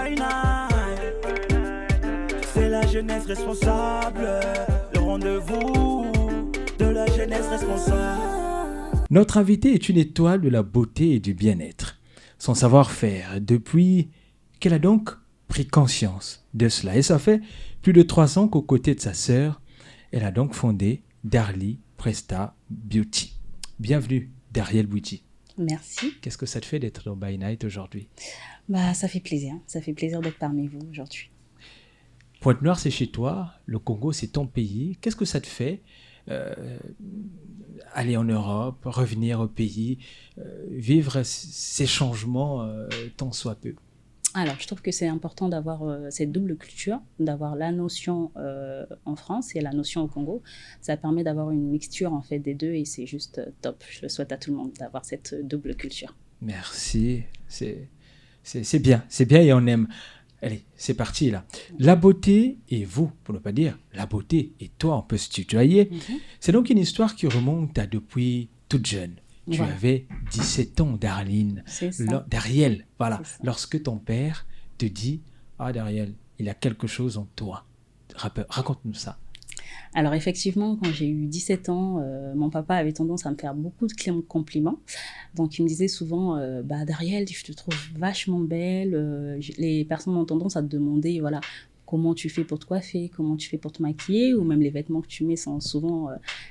by night. C'est la jeunesse responsable, le rendez-vous de la jeunesse responsable. Notre invitée est une étoile de la beauté et du bien-être. Son savoir-faire, depuis qu'elle a donc pris conscience de cela. Et ça fait plus de 3 ans qu'aux côtés de sa sœur, elle a donc fondé Darly Presta Beauty. Bienvenue, Dariel Bouti. Merci. Qu'est-ce que ça te fait d'être dans By Night aujourd'hui? Ça fait plaisir. Ça fait plaisir d'être parmi vous aujourd'hui. Pointe-Noire, c'est chez toi. Le Congo, c'est ton pays. Qu'est-ce que ça te fait aller en Europe, revenir au pays, vivre ces changements tant soit peu? Alors, je trouve que c'est important d'avoir cette double culture, d'avoir la notion en France et la notion au Congo. Ça permet d'avoir une mixture en fait des deux et c'est juste top. Je le souhaite à tout le monde d'avoir cette double culture. Merci, c'est bien et on aime. Allez, c'est parti là. La beauté et vous, pour ne pas dire la beauté et toi, on peut se tutoyer. C'est donc une histoire qui remonte à depuis toute jeune. Tu avais 17 ans, Darline. C'est ça. Dariel, voilà. C'est ça. Lorsque ton père te dit « Ah, Dariel, il a quelque chose en toi ». Raconte-nous ça. Alors effectivement, quand j'ai eu 17 ans, mon papa avait tendance à me faire beaucoup de compliments. Donc il me disait souvent Dariel, je te trouve vachement belle. Les personnes ont tendance à te demander voilà, comment tu fais pour te coiffer, comment tu fais pour te maquiller, ou même les vêtements que tu mets sont souvent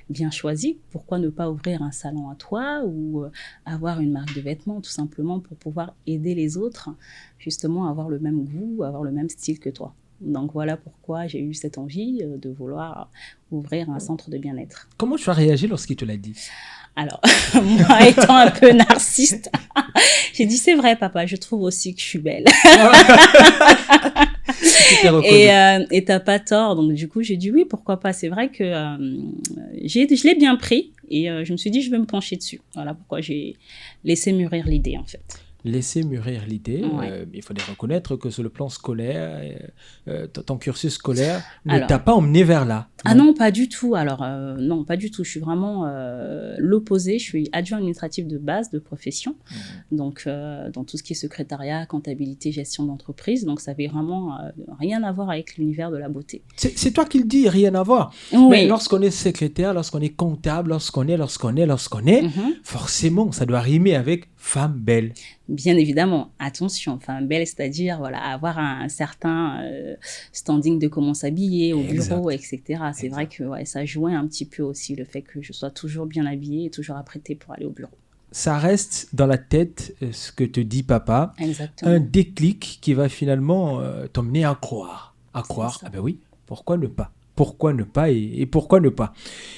bien choisis. Pourquoi ne pas ouvrir un salon à toi ou avoir une marque de vêtements tout simplement pour pouvoir aider les autres justement à avoir le même goût, à avoir le même style que toi. Donc voilà pourquoi j'ai eu cette envie de vouloir ouvrir un centre de bien-être. Comment tu as réagi lorsqu'il te l'a dit? Alors, moi étant un peu narcissiste, j'ai dit c'est vrai papa, je trouve aussi que je suis belle. Et t'as pas tort, donc du coup j'ai dit oui, pourquoi pas. C'est vrai que je l'ai bien pris et je me suis dit je vais me pencher dessus. Voilà pourquoi j'ai laissé mûrir l'idée en fait. Laisser mûrir l'idée. Ouais. Il faut reconnaître que sur le plan scolaire, ton cursus scolaire ne t'a pas emmené vers là. Ah non, pas du tout. Alors, non, pas du tout. Je suis vraiment l'opposé. Je suis adjoint administratif de base, de profession. Donc, dans tout ce qui est secrétariat, comptabilité, gestion d'entreprise. Donc, ça avait vraiment rien à voir avec l'univers de la beauté. C'est toi qui le dis, rien à voir. Oui. Mais lorsqu'on est secrétaire, lorsqu'on est comptable, lorsqu'on est, forcément, ça doit rimer avec femme belle. Bien évidemment, attention, femme belle, c'est-à-dire voilà, avoir un certain standing de comment s'habiller au bureau, etc. C'est vrai que ça jouait un petit peu aussi le fait que je sois toujours bien habillée et toujours apprêtée pour aller au bureau. Ça reste dans la tête ce que te dit papa. Exactement. Un déclic qui va finalement t'emmener à croire. Ah ben oui, pourquoi ne pas? Pourquoi ne pas et pourquoi ne pas?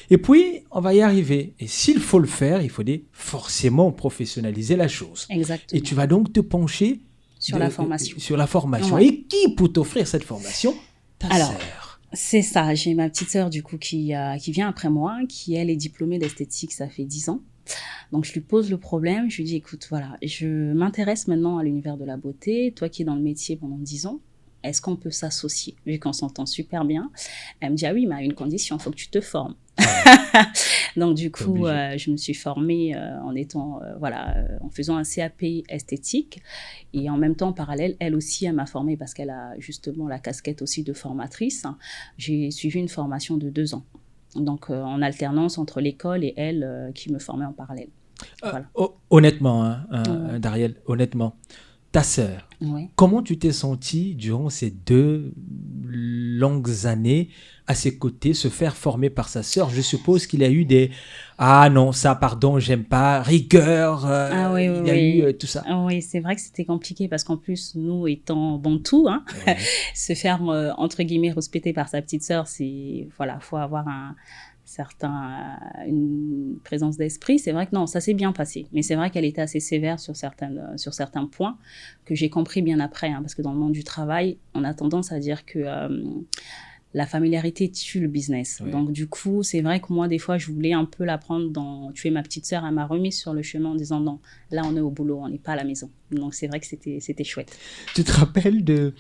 Et puis, on va y arriver. Et s'il faut le faire, il faut forcément professionnaliser la chose. Exactement. Et tu vas donc te pencher sur la formation. Sur la formation. Ouais. Et qui peut t'offrir cette formation? Ta sœur. C'est ça. J'ai ma petite sœur, du coup, qui vient après moi, qui, elle, est diplômée d'esthétique, ça fait 10 ans. Donc, je lui pose le problème. Je lui dis, écoute, voilà, je m'intéresse maintenant à l'univers de la beauté. Toi qui es dans le métier pendant 10 ans, est-ce qu'on peut s'associer, vu qu'on s'entend super bien? Elle me dit, ah oui, mais à une condition, il faut que tu te formes. Donc, du coup, je me suis formée en faisant un CAP esthétique. Et en même temps, en parallèle, elle aussi, elle m'a formée parce qu'elle a justement la casquette aussi de formatrice. J'ai suivi une formation de 2 ans. Donc, en alternance entre l'école et elle qui me formait en parallèle. Voilà. Honnêtement, Dariel, honnêtement, ta sœur, comment tu t'es sentie durant ces 2 longues années à ses côtés, se faire former par sa sœur? Je suppose qu'il y a eu des « Ah non, ça, pardon, j'aime pas », rigueur, il y a eu tout ça. Oui, c'est vrai que c'était compliqué parce qu'en plus, nous étant bantous, se faire, entre guillemets, respecter par sa petite sœur, c'est, voilà, faut avoir une présence d'esprit. C'est vrai que non, ça s'est bien passé. Mais c'est vrai qu'elle était assez sévère sur certains points que j'ai compris bien après. Parce que dans le monde du travail, on a tendance à dire que la familiarité tue le business. Oui. Donc du coup, c'est vrai que moi, des fois, je voulais un peu la prendre dans... Tu es ma petite sœur, elle m'a remise sur le chemin en disant non, là, on est au boulot, on n'est pas à la maison. Donc, c'est vrai que c'était chouette. Tu te rappelles de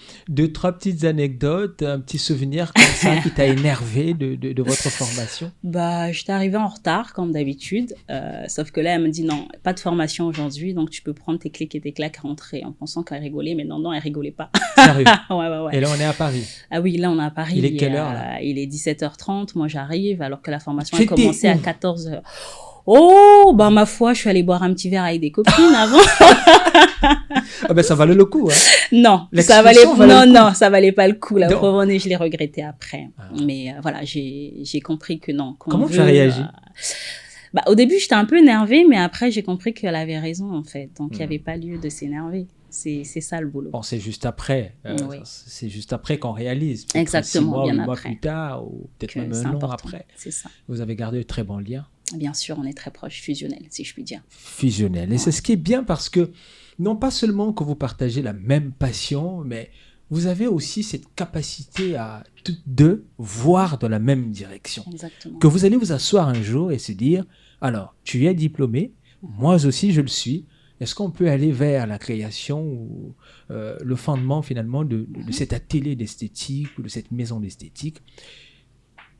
3 petites anecdotes, un petit souvenir comme ça qui t'a énervé de votre formation? J'étais arrivée en retard, comme d'habitude. Sauf que là, elle me dit non, pas de formation aujourd'hui, donc tu peux prendre tes clics et tes claques, rentrer, en pensant qu'elle rigolait, mais non, elle rigolait pas. Sérieux? Ouais. Et là, on est à Paris. Ah oui, là, on est à Paris. Il est quelle heure, là? Il est 17h30, moi j'arrive, alors que la formation a commencé à 14h. Oh, ma foi, je suis allée boire un petit verre avec des copines avant. Ça valait le coup, hein. Non, ça valait pas le coup. La pauvre année, je l'ai regretté après. Mais voilà, j'ai compris que non. Comment tu as réagi? Au début, j'étais un peu énervée, mais après, j'ai compris qu'elle avait raison, en fait. Donc, il n'y avait pas lieu de s'énerver. C'est ça le boulot. Bon, c'est juste après. Oui. C'est juste après qu'on réalise. Exactement, 6 mois, bien 8 mois après. plus tard, ou peut-être même un an après. C'est ça. Vous avez gardé de très bons liens. Bien sûr, on est très proches, fusionnels, si je puis dire. Fusionnels. Et c'est ce qui est bien parce que, non pas seulement que vous partagez la même passion, mais vous avez aussi cette capacité à toutes deux voir dans la même direction. Exactement. Que vous allez vous asseoir un jour et se dire, alors, tu es diplômé, moi aussi je le suis. Est-ce qu'on peut aller vers la création ou le fondement finalement de cet atelier d'esthétique ou de cette maison d'esthétique?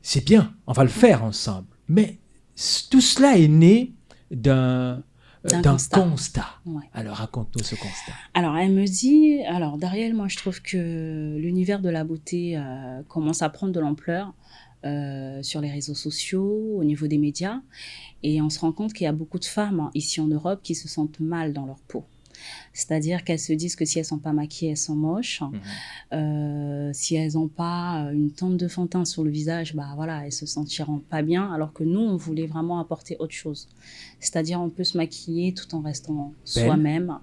C'est bien, on va le faire ensemble. Mais tout cela est né d'un constat. Ouais. Alors, raconte-nous ce constat. Alors, elle me dit, Dariel, moi, je trouve que l'univers de la beauté commence à prendre de l'ampleur sur les réseaux sociaux, au niveau des médias. Et on se rend compte qu'il y a beaucoup de femmes ici en Europe qui se sentent mal dans leur peau. C'est-à-dire qu'elles se disent que si elles ne sont pas maquillées, elles sont moches. Si elles n'ont pas une teinte de fond de teint sur le visage, elles se sentiront pas bien. Alors que nous, on voulait vraiment apporter autre chose. C'est-à-dire on peut se maquiller tout en restant soi-même,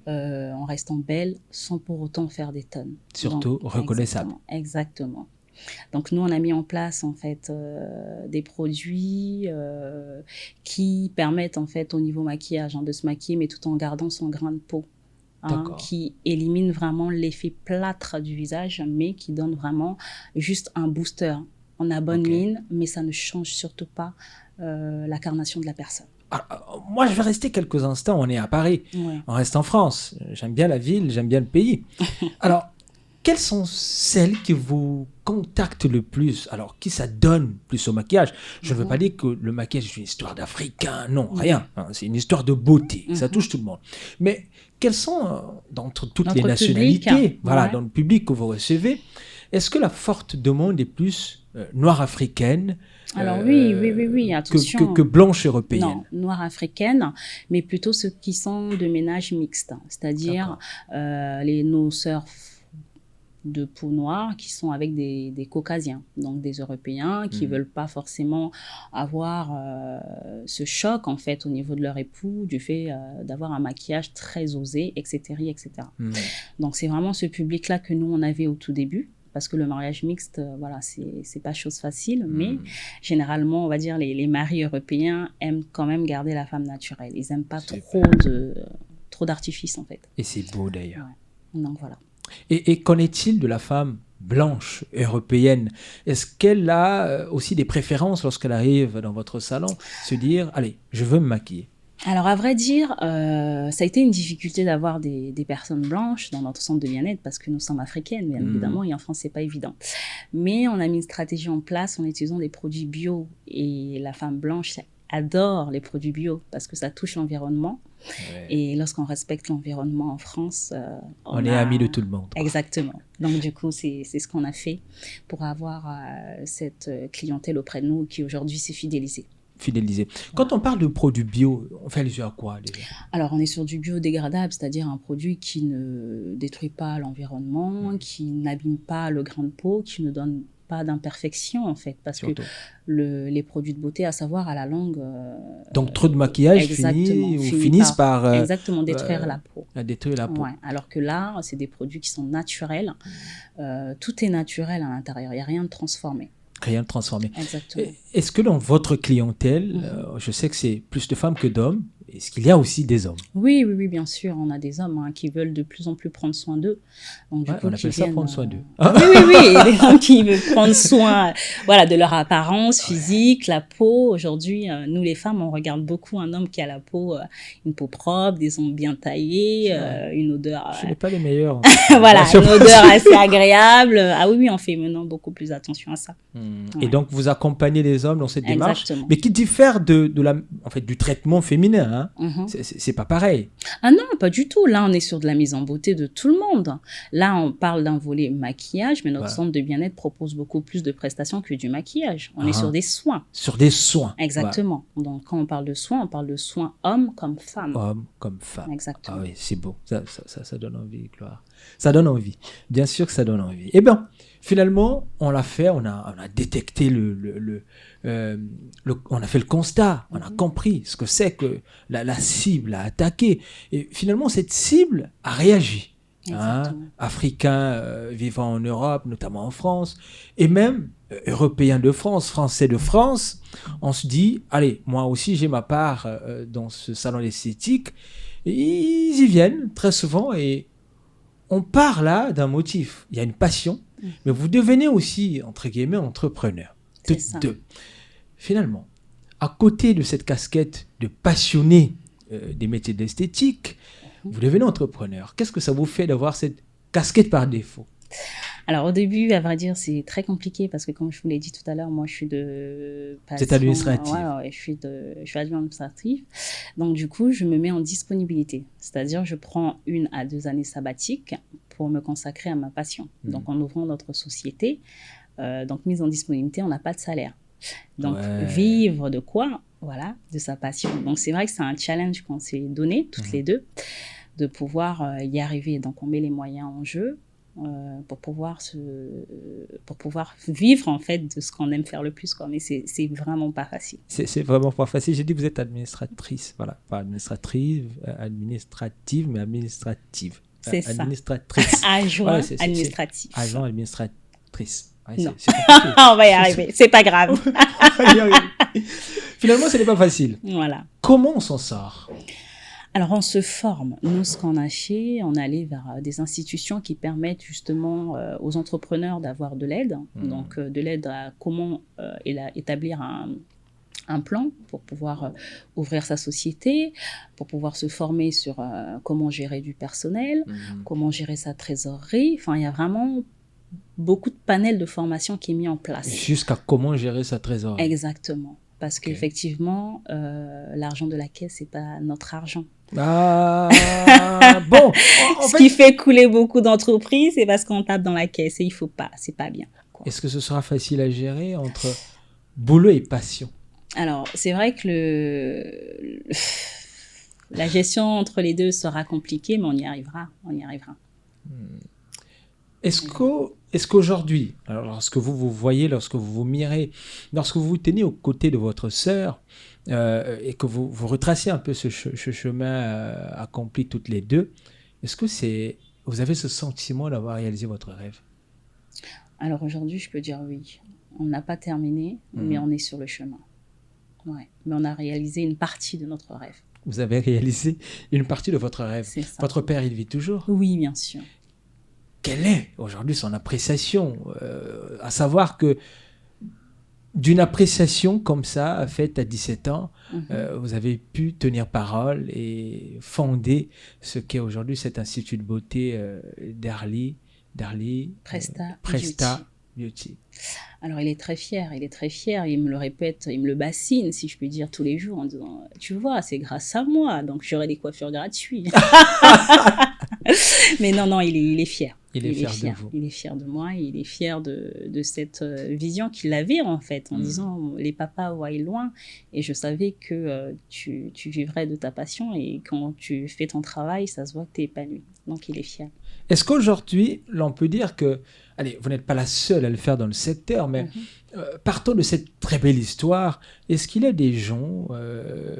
en restant belle, sans pour autant faire des tonnes. Surtout reconnaissable. Exactement. Donc nous, on a mis en place en fait des produits qui permettent en fait au niveau maquillage de se maquiller, mais tout en gardant son grain de peau, qui élimine vraiment l'effet plâtre du visage, mais qui donne vraiment juste un booster. On a bonne mine, mais ça ne change surtout pas la carnation de la personne. Alors, moi, je vais rester quelques instants. On est à Paris, on reste en France. J'aime bien la ville, j'aime bien le pays. Alors, quelles sont celles qui vous contactent le plus? Alors, qui ça donne plus au maquillage? Je ne veux pas dire que le maquillage est une histoire d'Africain, non, rien. C'est une histoire de beauté, ça touche tout le monde. Mais quelles sont, d'entre toutes les nationalités, dans le public que vous recevez, est-ce que la forte demande est plus noire africaine? Alors oui, attention. Que blanche européenne. Non, noire africaine, mais plutôt ceux qui sont de ménage mixte, c'est-à-dire nos sœurs de peau noire qui sont avec des caucasiens, donc des Européens qui veulent pas forcément avoir ce choc en fait au niveau de leur époux du fait d'avoir un maquillage très osé, etc. Donc c'est vraiment ce public-là que nous on avait au tout début. Parce que le mariage mixte, c'est pas chose facile, mais généralement, on va dire, les maris européens aiment quand même garder la femme naturelle. Ils aiment pas trop d'artifice, en fait. Et c'est beau, d'ailleurs. Ouais. Donc, voilà. Et qu'en est-il de la femme blanche européenne? Est-ce qu'elle a aussi des préférences lorsqu'elle arrive dans votre salon? Se dire, allez, je veux me maquiller. Alors, à vrai dire, ça a été une difficulté d'avoir des personnes blanches dans notre centre de bien-être parce que nous sommes africaines, bien évidemment, et en France, c'est pas évident. Mais on a mis une stratégie en place en utilisant des produits bio. Et la femme blanche adore les produits bio parce que ça touche l'environnement. Ouais. Et lorsqu'on respecte l'environnement en France, on est amis de tout le monde. Exactement. Donc, du coup, c'est ce qu'on a fait pour avoir cette clientèle auprès de nous qui aujourd'hui s'est fidélisée. Quand on parle de produits bio, on fait allusion à quoi déjà? Alors, on est sur du biodégradable, c'est-à-dire un produit qui ne détruit pas l'environnement, qui n'abîme pas le grain de peau, qui ne donne pas d'imperfection en fait, parce que les produits de beauté, à savoir à la longue... Donc trop de maquillage finissent par... exactement, détruire la peau. Détruire la peau. Ouais, alors que là, c'est des produits qui sont naturels. Tout est naturel à l'intérieur, il n'y a rien de transformé. Rien de transformé. Exactement. Est-ce que dans votre clientèle, je sais que c'est plus de femmes que d'hommes, est-ce qu'il y a aussi des hommes? Oui, oui, oui, bien sûr. On a des hommes qui veulent de plus en plus prendre soin d'eux. Donc, du coup, on appelle ça prendre soin d'eux. Oui, oui, oui. Il y a des hommes qui veulent prendre soin de leur apparence physique, la peau. Aujourd'hui, nous, les femmes, on regarde beaucoup un homme qui a la peau, une peau propre, des ongles bien taillés, une odeur... Je n'ai pas les meilleurs. Voilà, une odeur assez agréable. Ah oui, oui, on fait maintenant beaucoup plus attention à ça. Et donc, vous accompagnez les hommes dans cette démarche, Exactement. mais qui diffère du traitement féminin. C'est pas pareil. Ah non, pas du tout. Là, on est sur de la mise en beauté de tout le monde. Là, on parle d'un volet maquillage, mais notre centre de bien-être propose beaucoup plus de prestations que du maquillage. On est sur des soins. Sur des soins. Exactement. Donc, quand on parle de soins hommes comme femmes. Hommes comme femmes. Exactement. Ah oui, c'est beau. Ça donne envie, Gloire. Ça donne envie. Bien sûr que ça donne envie. Eh bien, finalement, on l'a fait, on a détecté on a fait le constat, on a compris ce que c'est que la cible a attaqué. Et finalement, cette cible a réagi. Africains vivant en Europe, notamment en France, et même Européens de France, Français de France, on se dit, allez, moi aussi j'ai ma part dans ce salon d'esthétique. Ils y viennent très souvent et on part là d'un motif. Il y a une passion, mais vous devenez aussi, entre guillemets, entrepreneur. Toutes deux. Finalement, à côté de cette casquette de passionné des métiers d'esthétique, vous devenez entrepreneur. Qu'est-ce que ça vous fait d'avoir cette casquette par défaut? Alors, au début, à vrai dire, c'est très compliqué parce que, comme je vous l'ai dit tout à l'heure, moi, je suis de... C'est administratif. Ouais, je suis administrative. Donc, du coup, je me mets en disponibilité. C'est-à-dire, je prends 1 à 2 années sabbatiques pour me consacrer à ma passion. Donc, en ouvrant notre société, donc mise en disponibilité, on n'a pas de salaire. Donc, vivre de quoi? Voilà, de sa passion. Donc, c'est vrai que c'est un challenge qu'on s'est donné, toutes les deux, de pouvoir y arriver. Donc, on met les moyens en jeu pour pouvoir vivre, en fait, de ce qu'on aime faire le plus, quoi. Mais c'est vraiment pas facile. C'est vraiment pas facile. J'ai dit vous êtes administratrice. Voilà, pas administrative, mais administrative. C'est ça. Administratrice. Agent administratif. Agent administratrice. Ouais, non. On va y arriver. C'est pas grave. Finalement, ce n'est pas facile. Voilà. Comment on s'en sort? Alors, on se forme. Nous, ce qu'on a fait, on est allé vers des institutions qui permettent justement aux entrepreneurs d'avoir de l'aide. Donc, de l'aide à comment établir un plan pour pouvoir ouvrir sa société, pour pouvoir se former sur comment gérer du personnel, comment gérer sa trésorerie. Enfin, il y a vraiment beaucoup de panels de formation qui est mis en place. Jusqu'à comment gérer sa trésorerie. Exactement. Parce qu'effectivement, l'argent de la caisse, c'est pas notre argent. Ah, bon. Ce qui fait couler beaucoup d'entreprises, c'est parce qu'on tape dans la caisse et il faut pas, c'est pas bien. Est-ce que ce sera facile à gérer entre boulot et passion? Alors, c'est vrai que la gestion entre les deux sera compliquée, mais on y arrivera. Est-ce qu'aujourd'hui, alors lorsque vous voyez, lorsque vous vous mirez, lorsque vous vous tenez aux côtés de votre sœur et que vous retracez un peu ce chemin accompli toutes les deux, est-ce que vous avez ce sentiment d'avoir réalisé votre rêve? Alors aujourd'hui, je peux dire oui. On n'a pas terminé, mais on est sur le chemin. Ouais. Mais on a réalisé une partie de notre rêve. Vous avez réalisé une partie de votre rêve. C'est ça. Votre père, il vit toujours? Oui, bien sûr. Quelle est aujourd'hui son appréciation? À savoir que d'une appréciation comme ça, faite à 17 ans, vous avez pu tenir parole et fonder ce qu'est aujourd'hui cet institut de beauté Darly Presta Beauty. Alors, il est très fier. Il me le répète, il me le bassine, si je puis dire, tous les jours en disant « Tu vois, c'est grâce à moi, donc j'aurai des coiffures gratuites. » Mais non, il est fier. Il est fier de vous. Il est fier de moi, il est fier de cette vision qu'il avait en fait, en disant les papas voient loin, et je savais que tu vivrais de ta passion, et quand tu fais ton travail, ça se voit que tu es épanoui. Donc il est fier. Est-ce qu'aujourd'hui, on peut dire que, allez, vous n'êtes pas la seule à le faire dans le secteur, mais partons de cette très belle histoire, est-ce qu'il y a des gens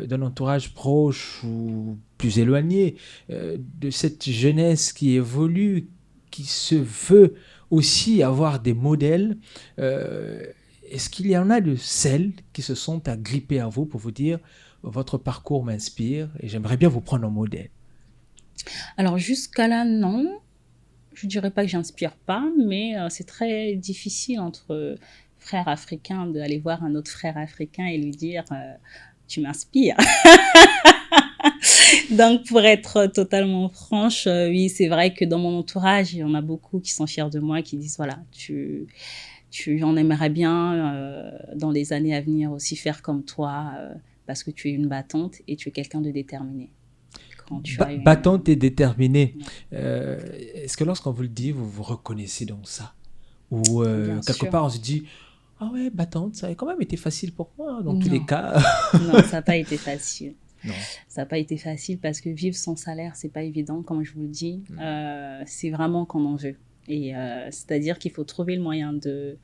d'un entourage proche ou plus éloigné de cette jeunesse qui évolue, qui se veut aussi avoir des modèles, est-ce qu'il y en a de celles qui se sont agrippées à vous pour vous dire votre parcours m'inspire et j'aimerais bien vous prendre en modèle. Alors jusqu'à là, non. Je ne dirais pas que j'inspire pas, mais c'est très difficile entre frères africains d'aller voir un autre frère africain et lui dire tu m'inspires. Donc pour être totalement franche, oui, c'est vrai que dans mon entourage, il y en a beaucoup qui sont fiers de moi, qui disent voilà, j'en aimerais bien dans les années à venir aussi faire comme toi parce que tu es une battante et tu es quelqu'un de déterminé. Battante et déterminée. Est-ce que lorsqu'on vous le dit, vous vous reconnaissez dans ça? Ou quelque part, on se dit, ah ouais, battante, ça a quand même été facile pour moi, dans tous les cas. Non, ça n'a pas été facile. Non. Ça n'a pas été facile parce que vivre sans salaire, c'est pas évident, comme je vous le dis. C'est vraiment qu'on en veut. Et c'est-à-dire qu'il faut trouver le moyen de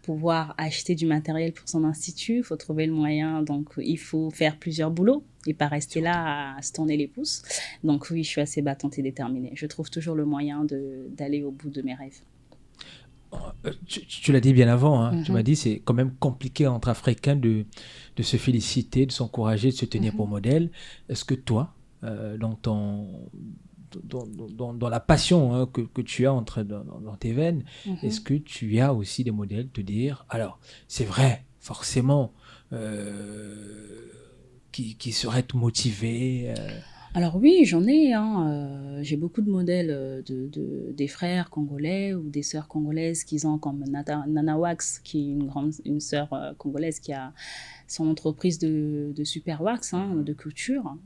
pouvoir acheter du matériel pour son institut. Il faut trouver le moyen, donc il faut faire plusieurs boulots et pas rester là à se tourner les pouces. Donc oui, je suis assez battante et déterminée. Je trouve toujours le moyen d'aller au bout de mes rêves. Tu l'as dit bien avant, hein. Tu m'as dit c'est quand même compliqué entre Africains de se féliciter, de s'encourager, de se tenir pour modèle. Est-ce que toi, dans la passion que tu as dans tes veines, est-ce que tu as aussi des modèles te dire, alors c'est vrai, forcément, qui seraient motivés Alors oui, j'en ai. J'ai beaucoup de modèles des frères congolais ou des sœurs congolaises qu'ils ont, comme Nana Wax, qui est une sœur congolaise qui a son entreprise de super wax, de couture,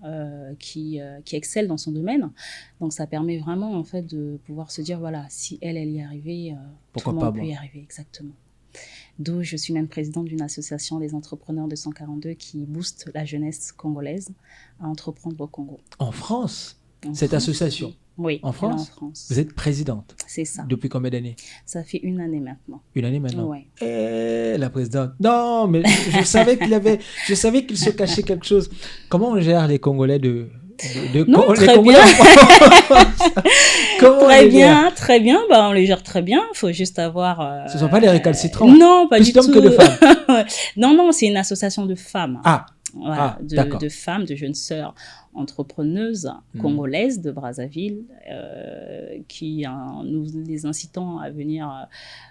qui excelle dans son domaine. Donc ça permet vraiment en fait de pouvoir se dire voilà, si elle y est arrivée, tout le monde peut y arriver, exactement. D'où je suis même présidente d'une association des entrepreneurs de 142 qui booste la jeunesse congolaise à entreprendre au Congo. En France, cette association? Oui, en France? En France. Vous êtes présidente? C'est ça. Depuis combien d'années? Ça fait 1 année maintenant. 1 année maintenant? Oui. La présidente. Non, mais je savais qu'il se cachait quelque chose. Comment on gère les Congolais non, très bien. Très bien. Bah, on les gère très bien. Il faut juste avoir... Ce ne sont pas les récalcitrants. Non, pas du tout. Plus d'hommes que de femmes. Non, c'est une association de femmes. Ah. Voilà, de femmes, de jeunes sœurs entrepreneuses congolaises de Brazzaville qui nous les incitant à venir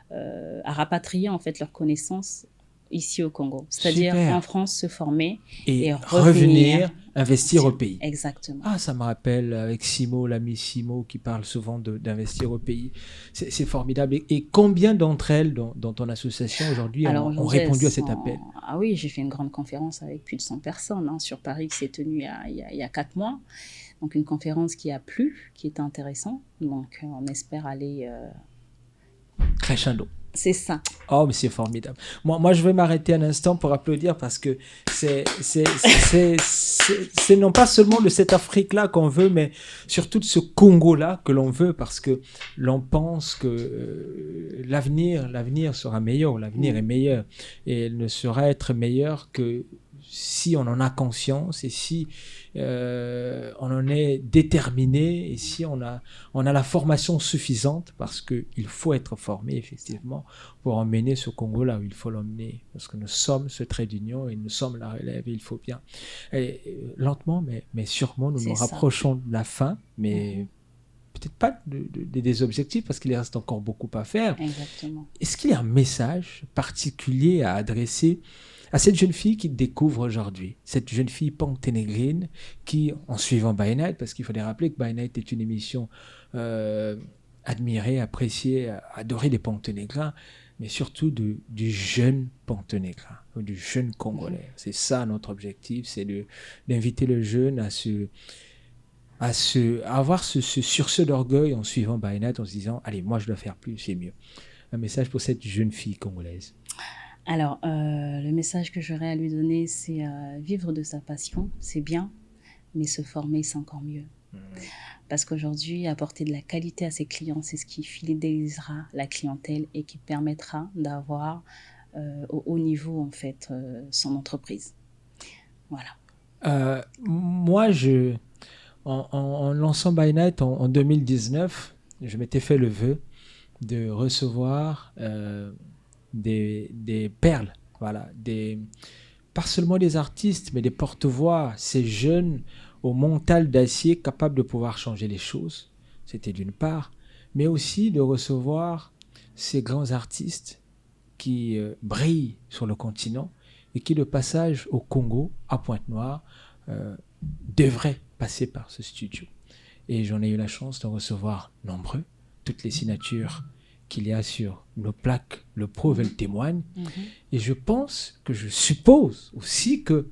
à rapatrier en fait leurs connaissances ici au Congo. C'est-à-dire en France se former et revenir investir au pays. Exactement. Ah, ça me rappelle avec Simo, l'ami Simo, qui parle souvent d'investir au pays. C'est formidable. Et combien d'entre elles dans ton association aujourd'hui ont répondu à cet appel? Ah oui, j'ai fait une grande conférence avec plus de 100 personnes sur Paris qui s'est tenue il y a 4 mois. Donc une conférence qui a plu, qui était intéressante. Donc on espère aller... Crescendo. C'est ça. Oh, mais c'est formidable. Moi, je vais m'arrêter un instant pour applaudir parce que c'est non pas seulement de cette Afrique-là qu'on veut, mais surtout de ce Congo-là que l'on veut parce que l'on pense que l'avenir sera meilleur, l'avenir est meilleur et il ne sera être meilleur que si on en a conscience et si on en est déterminé et si on a la formation suffisante parce qu'il faut être formé effectivement pour emmener ce Congo là où il faut l'emmener parce que nous sommes ce trait d'union et nous sommes la relève et il faut bien lentement mais sûrement nous rapprochons de la fin mais peut-être pas des objectifs parce qu'il reste encore beaucoup à faire. Exactement. Est-ce qu'il y a un message particulier à adresser à cette jeune fille qui te découvre aujourd'hui, cette jeune fille panténégrine qui, en suivant By Night, parce qu'il fallait rappeler que By Night est une émission admirée, appréciée, adorée des Panténégrins, mais surtout du jeune Panténégrin, du jeune Congolais. C'est ça notre objectif, c'est d'inviter le jeune à avoir ce sursaut d'orgueil en suivant By Night, en se disant « Allez, moi je dois faire plus, c'est mieux ». Un message pour cette jeune fille congolaise. Alors, le message que j'aurais à lui donner, c'est vivre de sa passion, c'est bien, mais se former, c'est encore mieux. Parce qu'aujourd'hui, apporter de la qualité à ses clients, c'est ce qui fidélisera la clientèle et qui permettra d'avoir au haut niveau, en fait, son entreprise. Voilà. Moi, en lançant By Night en 2019, je m'étais fait le vœu de recevoir... des perles, voilà, pas seulement des artistes, mais des porte-voix, ces jeunes au mental d'acier capables de pouvoir changer les choses. C'était d'une part, mais aussi de recevoir ces grands artistes qui brillent sur le continent et qui, de passage au Congo, à Pointe-Noire, devraient passer par ce studio. Et j'en ai eu la chance de recevoir nombreux, toutes les signatures qu'il y a sur nos plaques le prouvent, elles témoignent. Et je suppose aussi que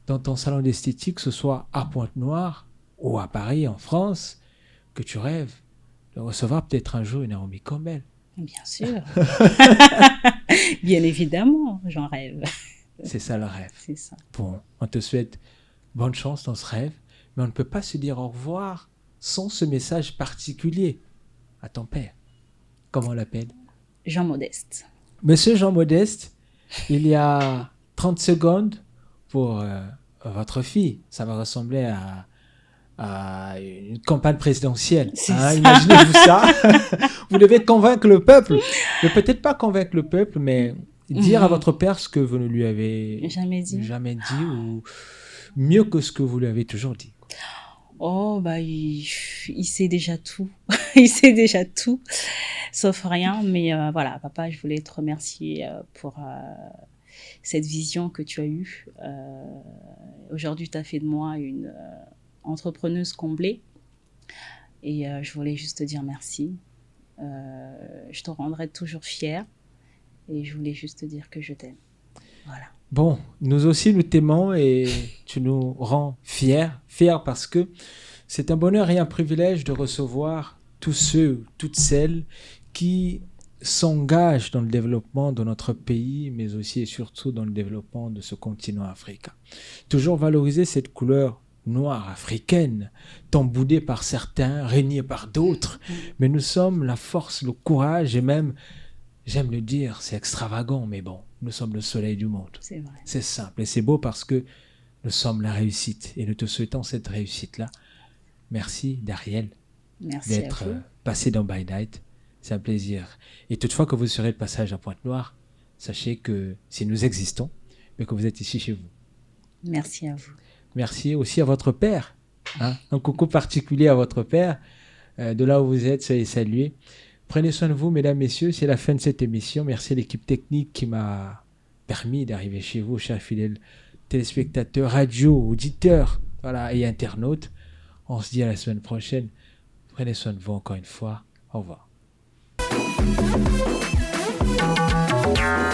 dans ton salon d'esthétique, que ce soit à Pointe-Noire ou à Paris, en France, que tu rêves de recevoir peut-être un jour une Naomi Campbell. Bien sûr. Bien évidemment, j'en rêve. C'est ça le rêve. C'est ça. Bon, on te souhaite bonne chance dans ce rêve, mais on ne peut pas se dire au revoir sans ce message particulier à ton père. Comment on l'appelle? Jean Modeste. Monsieur Jean Modeste, il y a 30 secondes pour votre fille. Ça va ressembler à une campagne présidentielle. Hein, imaginez-vous ça. Vous devez convaincre le peuple. Mais peut-être pas convaincre le peuple, mais dire à votre père ce que vous ne lui avez jamais dit ou mieux que ce que vous lui avez toujours dit. Oh, bah, il sait déjà tout. Il sait déjà tout, sauf rien. Mais voilà, papa, je voulais te remercier pour cette vision que tu as eue. Aujourd'hui, tu as fait de moi une entrepreneuse comblée. Et je voulais juste te dire merci. Je te rendrai toujours fière. Et je voulais juste te dire que je t'aime. Voilà. Bon, nous aussi nous t'aimons et tu nous rends fiers parce que c'est un bonheur et un privilège de recevoir tous ceux, toutes celles qui s'engagent dans le développement de notre pays, mais aussi et surtout dans le développement de ce continent africain. Toujours valoriser cette couleur noire africaine, tant boudée par certains, régnée par d'autres, mais nous sommes la force, le courage et même, j'aime le dire, c'est extravagant, mais bon, nous sommes le soleil du monde. C'est vrai. C'est simple et c'est beau parce que nous sommes la réussite et nous te souhaitons cette réussite-là. Merci Dariel d'être passé dans By Night. C'est un plaisir. Et toutefois que vous serez de passage à Pointe-Noire, sachez que si nous existons, mais que vous êtes ici chez vous. Merci à vous. Merci aussi à votre père. Hein? Un coucou particulier à votre père. De là où vous êtes, soyez salués. Prenez soin de vous, mesdames, messieurs. C'est la fin de cette émission. Merci à l'équipe technique qui m'a permis d'arriver chez vous, chers fidèles téléspectateurs, radio, auditeurs, voilà, et internautes. On se dit à la semaine prochaine. Prenez soin de vous encore une fois. Au revoir.